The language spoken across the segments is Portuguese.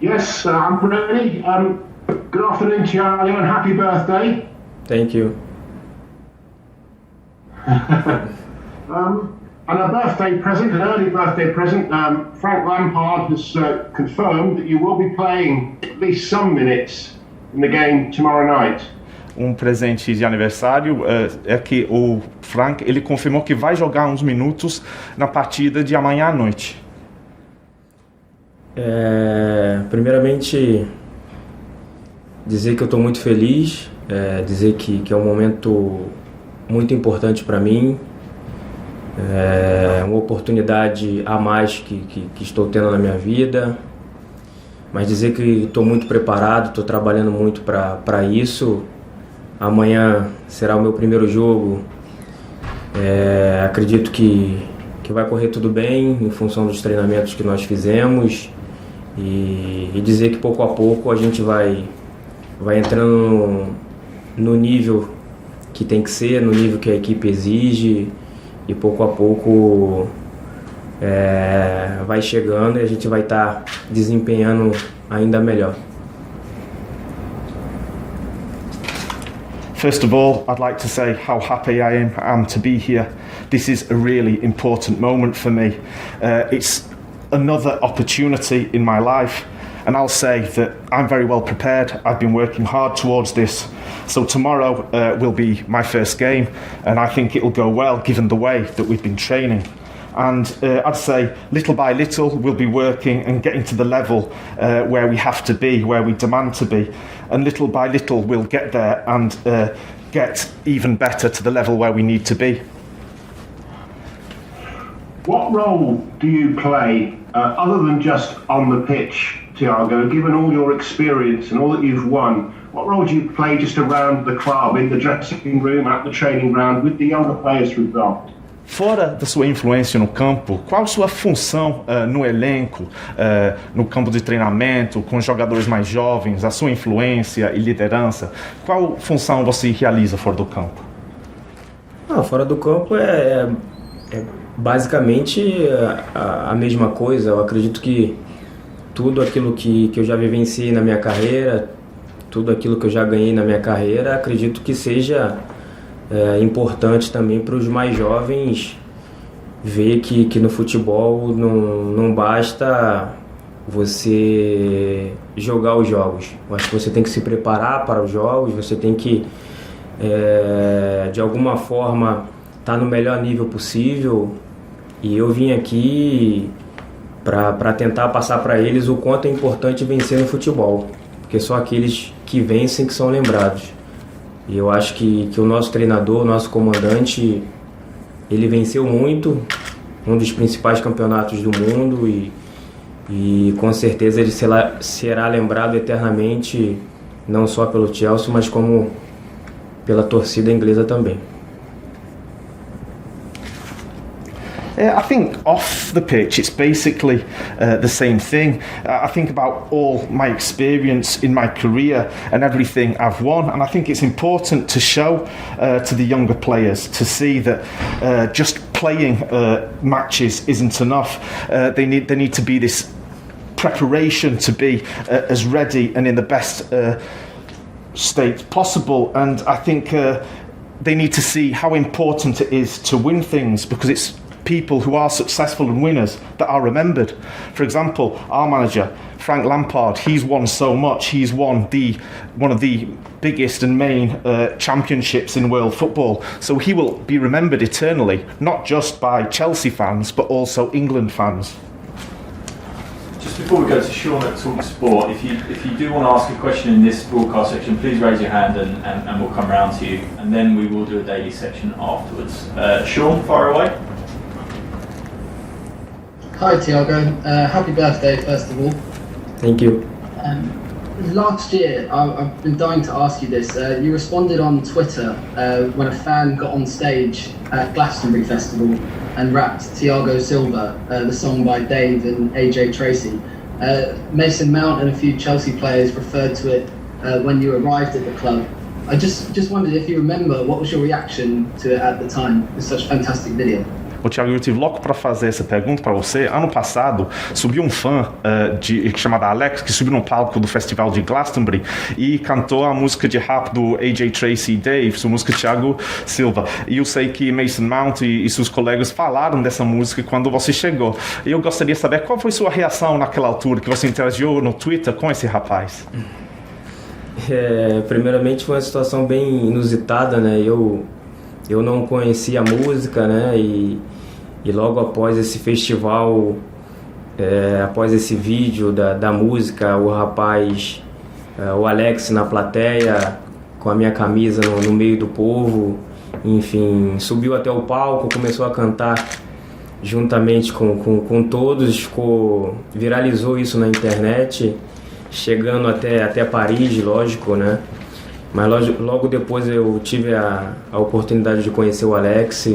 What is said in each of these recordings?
Yes, I'm ready. Good afternoon, Thiago, and happy birthday. Thank you. And a birthday present, an early birthday present. Frank Lampard has confirmed that you will be playing at least some minutes in the game tomorrow night. Presente de aniversário é que o Frank ele confirmou que vai jogar uns minutos na partida de amanhã à noite. Primeiramente, dizer que eu estou muito feliz, dizer que é um momento muito importante para mim, uma oportunidade a mais que estou tendo na minha vida, mas dizer que estou muito preparado, estou trabalhando muito para isso. Amanhã será o meu primeiro jogo, acredito que vai correr tudo bem em função dos treinamentos que nós fizemos e dizer que pouco a pouco a gente vai entrando no nível que tem que ser, no nível que a equipe exige e pouco a pouco vai chegando e a gente vai estar desempenhando ainda melhor. First of all, I'd like to say how happy I am to be here. This is a really important moment for me. It's another opportunity in my life, and I'll say that I'm very well prepared. I've been working hard towards this. So tomorrow will be my first game, and I think it'll go well given the way that we've been training. And I'd say little by little we'll be working and getting to the level where we have to be, where we demand to be. And little by little we'll get there and get even better to the level where we need to be. What role do you play, other than just on the pitch, Thiago, given all your experience and all that you've won, what role do you play just around the club, in the dressing room, at the training ground, with the younger players, for example? Fora da sua influência no campo, qual sua função no elenco, no campo de treinamento, com os jogadores mais jovens, a sua influência e liderança? Qual função você realiza fora do campo? Fora do campo é basicamente a mesma coisa. Eu acredito que tudo aquilo que eu já vivenciei na minha carreira, tudo aquilo que eu já ganhei na minha carreira, acredito que seja importante também para os mais jovens ver que no futebol não basta você jogar os jogos. Eu acho que você tem que se preparar para os jogos, você tem que de alguma forma estar no melhor nível possível, e eu vim aqui para tentar passar para eles o quanto é importante vencer no futebol, porque só aqueles que vencem que são lembrados. E eu acho que o nosso treinador, o nosso comandante, ele venceu muito, um dos principais campeonatos do mundo, e com certeza ele será lembrado eternamente, não só pelo Chelsea, mas como pela torcida inglesa também. I think off the pitch it's basically the same thing. I think about all my experience in my career and everything I've won, and I think it's important to show to the younger players to see that just playing matches isn't enough. They need to be this preparation to be as ready and in the best state possible, and I think they need to see how important it is to win things, because it's people who are successful and winners that are remembered. For example, our manager, Frank Lampard, he's won so much. He's won one of the biggest and main championships in world football. So he will be remembered eternally, not just by Chelsea fans, but also England fans. Just before we go to Sean at Talk Sport, if you do want to ask a question in this broadcast section, please raise your hand and we'll come round to you. And then we will do a daily section afterwards. Sean, fire away. Hi Thiago, happy birthday first of all. Thank you. Last year, I've been dying to ask you this. You responded on Twitter when a fan got on stage at Glastonbury Festival and rapped Thiago Silva, the song by Dave and AJ Tracy. Mason Mount and a few Chelsea players referred to it when you arrived at the club. I just wondered if you remember what was your reaction to it at the time. It's such a fantastic video. Ô, Thiago, eu tive logo para fazer essa pergunta para você. Ano passado, subiu um fã chamado Alex, que subiu no palco do festival de Glastonbury e cantou a música de rap do AJ Tracey Davis, a música Thiago Silva. E eu sei que Mason Mount e seus colegas falaram dessa música quando você chegou. E eu gostaria de saber qual foi sua reação naquela altura que você interagiu no Twitter com esse rapaz. Primeiramente foi uma situação bem inusitada, né? Eu não conhecia a música, né? E logo após esse festival, após esse vídeo da música, o rapaz, o Alex na plateia, com a minha camisa no meio do povo, enfim, subiu até o palco, começou a cantar juntamente com todos, viralizou isso na internet, chegando até Paris, lógico, né? Mas logo depois eu tive a oportunidade de conhecer o Alex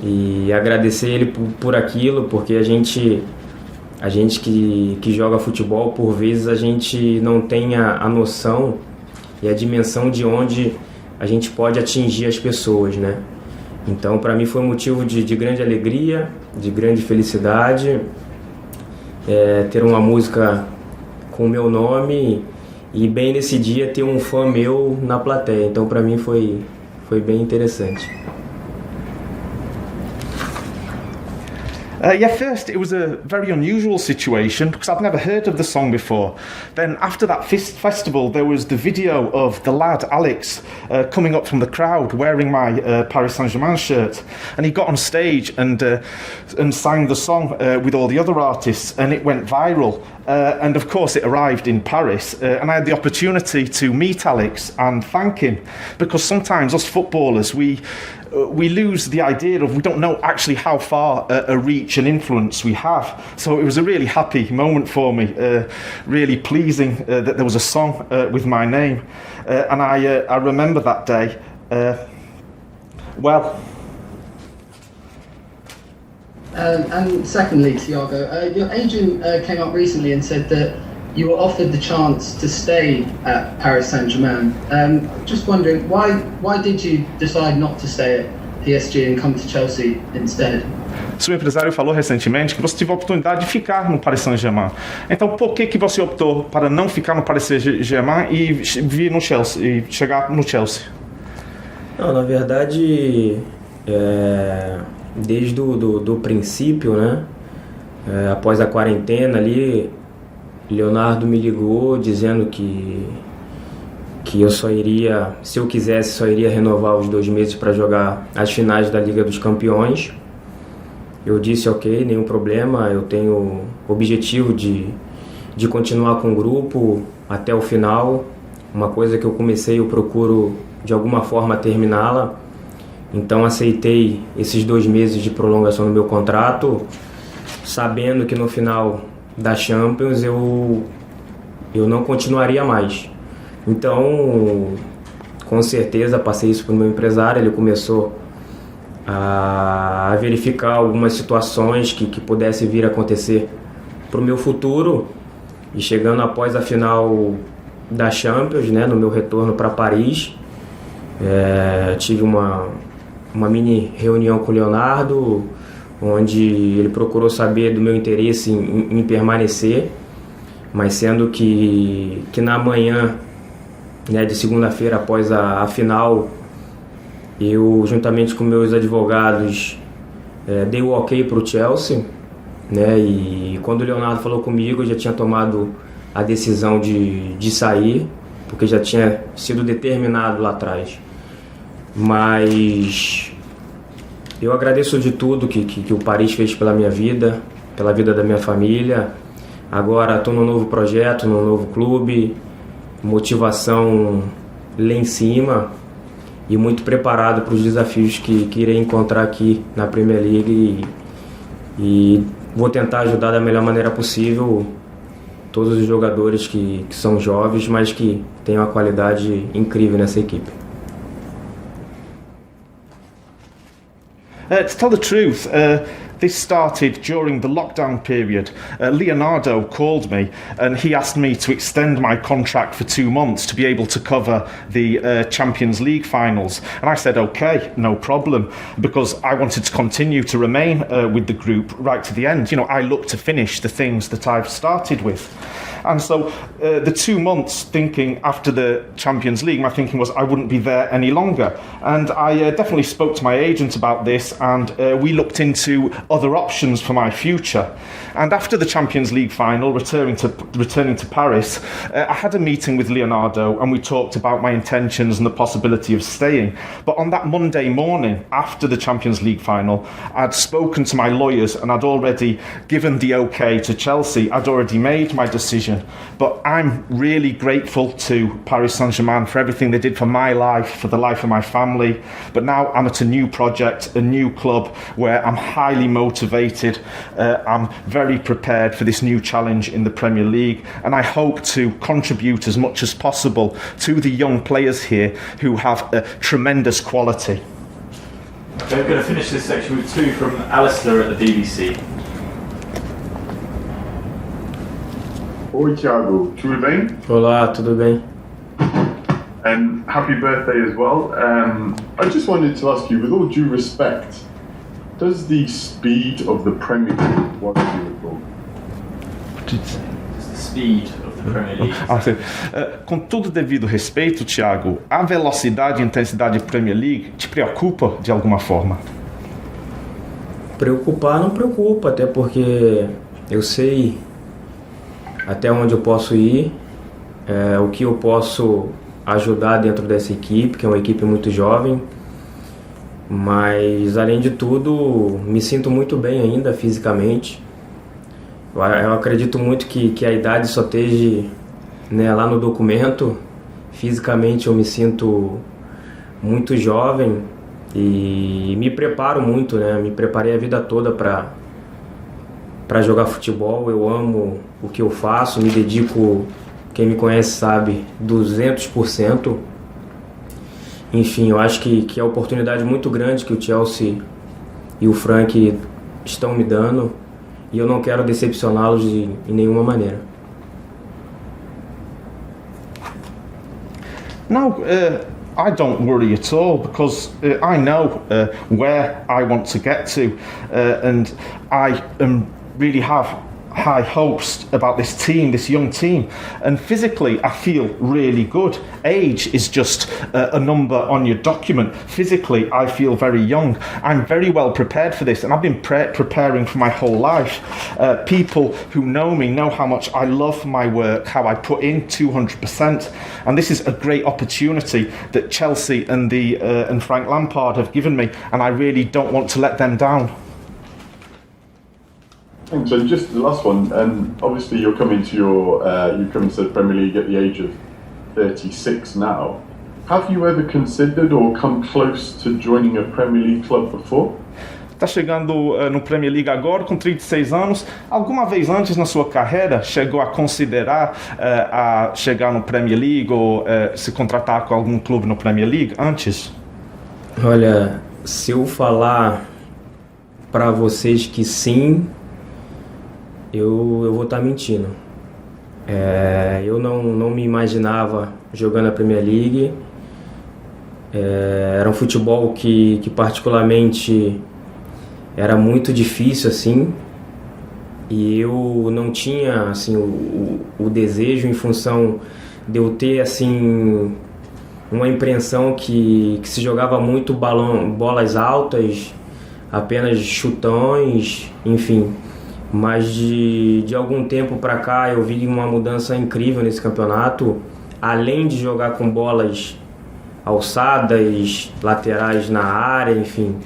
e agradecer ele por aquilo, porque a gente que joga futebol, por vezes a gente não tem a noção e a dimensão de onde a gente pode atingir as pessoas, né? Então, para mim foi um motivo de grande alegria, de grande felicidade, ter uma música com o meu nome e bem nesse dia ter um fã meu na plateia. Então, para mim foi bem interessante. At first it was a very unusual situation because I'd never heard of the song before. Then after that festival there was the video of the lad Alex coming up from the crowd wearing my Paris Saint-Germain shirt, and he got on stage and sang the song with all the other artists, and it went viral. And of course it arrived in Paris, and I had the opportunity to meet Alex and thank him, because sometimes us footballers we lose the idea of, we don't know actually how far a reach and influence we have. So it was a really happy moment for me, really pleasing that there was a song with my name, and I remember that day well. And secondly, Thiago, your agent came up recently and said that you were offered the chance to stay at Paris Saint-Germain. Just wondering, why did you decide not to stay at PSG and come to Chelsea instead? Seu empresário falou recentemente que você teve a oportunidade de ficar no Paris Saint-Germain. Então, por que você optou para não ficar no Paris Saint-Germain e vir no Chelsea, e chegar no Chelsea? Não, na verdade, desde do princípio, né? Após a quarentena ali, Leonardo me ligou dizendo que eu só iria, se eu quisesse, só iria renovar os 2 meses para jogar as finais da Liga dos Campeões. Eu disse ok, nenhum problema, eu tenho objetivo de continuar com o grupo até o final. Uma coisa que eu comecei, eu procuro de alguma forma terminá-la. Então aceitei esses 2 meses de prolongação no meu contrato, sabendo que no final da Champions eu não continuaria mais. Então, com certeza, passei isso para o meu empresário, ele começou a verificar algumas situações que pudesse vir a acontecer para o meu futuro, e chegando após a final da Champions, né, no meu retorno para Paris, tive uma mini reunião com o Leonardo, onde ele procurou saber do meu interesse em permanecer, mas sendo que na manhã, né, de segunda-feira após a final, eu juntamente com meus advogados dei o ok para o Chelsea, né, e quando o Leonardo falou comigo eu já tinha tomado a decisão de sair, porque já tinha sido determinado lá atrás. Mas eu agradeço de tudo que o Paris fez pela minha vida, pela vida da minha família. Agora estou num novo projeto, num novo clube, motivação lá em cima e muito preparado para os desafios que irei encontrar aqui na Premier League, e vou tentar ajudar da melhor maneira possível todos os jogadores que são jovens, mas que têm uma qualidade incrível nessa equipe. To tell the truth, This started during the lockdown period. Leonardo called me and he asked me to extend my contract for 2 months to be able to cover the Champions League finals. And I said, okay, no problem, because I wanted to continue to remain with the group right to the end. You know, I look to finish the things that I've started with. And so the 2 months thinking after the Champions League, my thinking was I wouldn't be there any longer. And I definitely spoke to my agent about this, and we looked into other options for my future. And after the Champions League final, returning to Paris, I had a meeting with Leonardo and we talked about my intentions and the possibility of staying. But on that Monday morning, after the Champions League final, I'd spoken to my lawyers and I'd already given the okay to Chelsea. I'd already made my decision. But I'm really grateful to Paris Saint-Germain for everything they did for my life, for the life of my family. But now I'm at a new project, a new club where I'm highly motivated. I'm very prepared for this new challenge in the Premier League, and I hope to contribute as much as possible to the young players here who have a tremendous quality. Okay, we're going to finish this section with two from Alistair at the BBC. Oi, Thiago, tudo bem? Olá, tudo bem? And happy birthday as well. I just wanted to ask you, with all due respect, does the speed of the Premier League worry you at all? Just the speed of the Premier League. Com todo devido respeito, Thiago, a velocidade e intensidade da Premier League te preocupa de alguma forma? Preocupar não preocupa, até porque eu sei até onde eu posso ir, o que eu posso ajudar dentro dessa equipe, que é uma equipe muito jovem, mas além de tudo me sinto muito bem ainda fisicamente. Eu acredito muito que a idade só esteja, né, lá no documento. Fisicamente eu me sinto muito jovem e me preparo muito, né? Me preparei a vida toda para jogar futebol. Eu amo o que eu faço, me dedico, quem me conhece sabe, 200%. Enfim, eu acho que é uma oportunidade muito grande que o Chelsea e o Frank estão me dando e eu não quero decepcioná-los em nenhuma maneira. No, I don't worry at all, because I know where I want to get to, and I really have high hopes about this team, this young team, and physically I feel really good. Age is just a number on your document. Physically I feel very young. I'm very well prepared for this, and I've been preparing for my whole life. People who know me know how much I love my work, how I put in 200%, and this is a great opportunity that Chelsea and Frank Lampard have given me, and I really don't want to let them down. Thanks. And just the last one, and obviously you're coming to you come to the Premier League at the age of 36 now. Have you ever considered or come close to joining a Premier League club before? Está chegando no Premier League agora com 36 anos. Alguma vez antes na sua carreira chegou a considerar a chegar no Premier League ou se contratar com algum clube no Premier League antes? Olha, se eu falar para vocês que sim, eu vou estar mentindo. Eu não me imaginava jogando a Premier League. Era um futebol que particularmente era muito difícil assim, e eu não tinha assim o desejo, em função de eu ter assim uma impressão que se jogava muito bolas altas, apenas chutões, enfim. Mas de algum tempo para cá eu vi uma mudança incrível nesse campeonato. Além de jogar com bolas alçadas, laterais na área, enfim,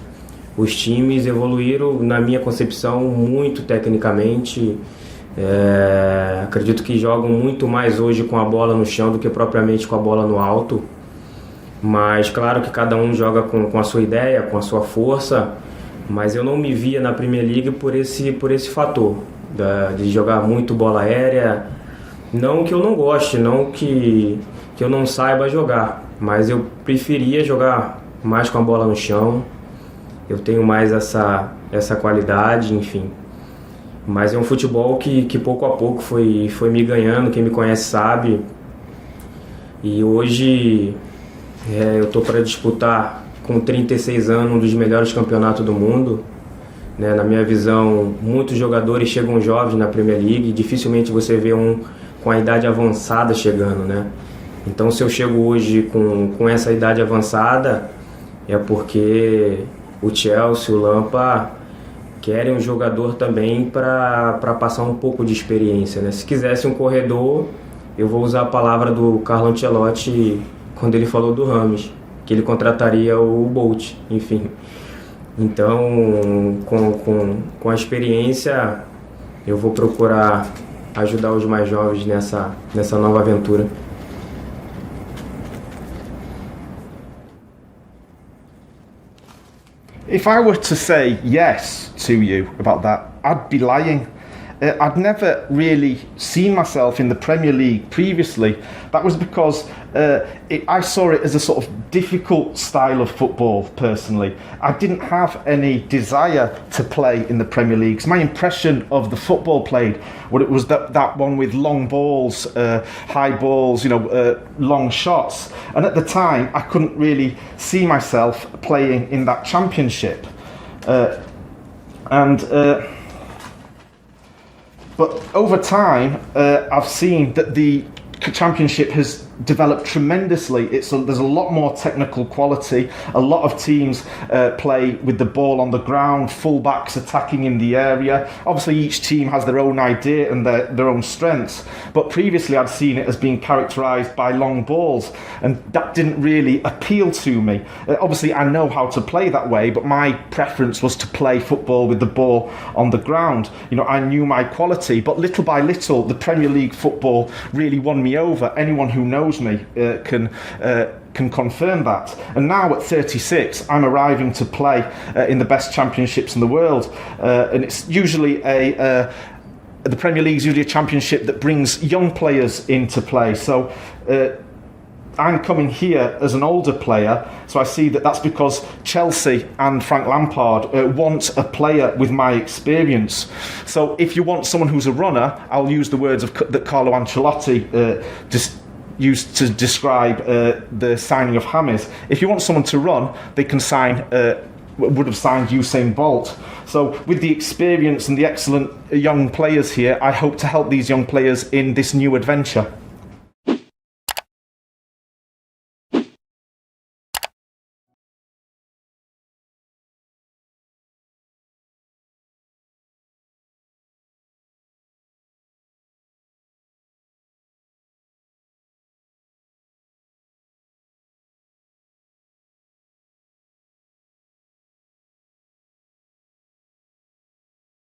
os times evoluíram, na minha concepção, muito tecnicamente. Acredito que jogam muito mais hoje com a bola no chão do que propriamente com a bola no alto. Mas claro que cada um joga com a sua ideia, com a sua força. Mas eu não me via na Premier League por esse fator de jogar muito bola aérea. Não que eu não goste, não que eu não saiba jogar, mas eu preferia jogar mais com a bola no chão. eu tenho mais essa qualidade, enfim. Mas é um futebol que pouco a pouco foi me ganhando, quem me conhece sabe. E hoje eu estou para disputar com 36 anos um dos melhores campeonatos do mundo. Né? Na minha visão, muitos jogadores chegam jovens na Premier League, dificilmente você vê um com a idade avançada chegando, né? Então, se eu chego hoje com essa idade avançada, é porque o Chelsea, o Lampard, querem um jogador também para passar um pouco de experiência, né? Se quisesse um corredor, eu vou usar a palavra do Carlo Ancelotti quando ele falou do Rames, que ele contrataria o Bolt, enfim. Então, com a experiência, eu vou procurar ajudar os mais jovens nessa nova aventura. If I were to say yes to you about that, I'd be lying. I'd never really seen myself in the Premier League previously. That was because I saw it as a sort of difficult style of football, personally. I didn't have any desire to play in the Premier League. My impression of the football played, well, it was that one with long balls, high balls, long shots. And at the time, I couldn't really see myself playing in that championship. But over time, I've seen that the championship has developed tremendously. There's a lot more technical quality. A lot of teams play with the ball on the ground, full-backs attacking in the area. Obviously, each team has their own idea and their own strengths. But previously, I'd seen it as being characterised by long balls, and that didn't really appeal to me. Obviously, I know how to play that way, but my preference was to play football with the ball on the ground. I knew my quality, but little by little, the Premier League football really won me over. Anyone who knows me can confirm that. And now at 36, I'm arriving to play in the best championships in the world, and it's usually the Premier League is usually a championship that brings young players into play. So I'm coming here as an older player, so I see that's because Chelsea and Frank Lampard want a player with my experience. So if you want someone who's a runner, I'll use the words that Carlo Ancelotti used to describe the signing of James. If you want someone to run, they can would have signed Usain Bolt. So with the experience and the excellent young players here, I hope to help these young players in this new adventure.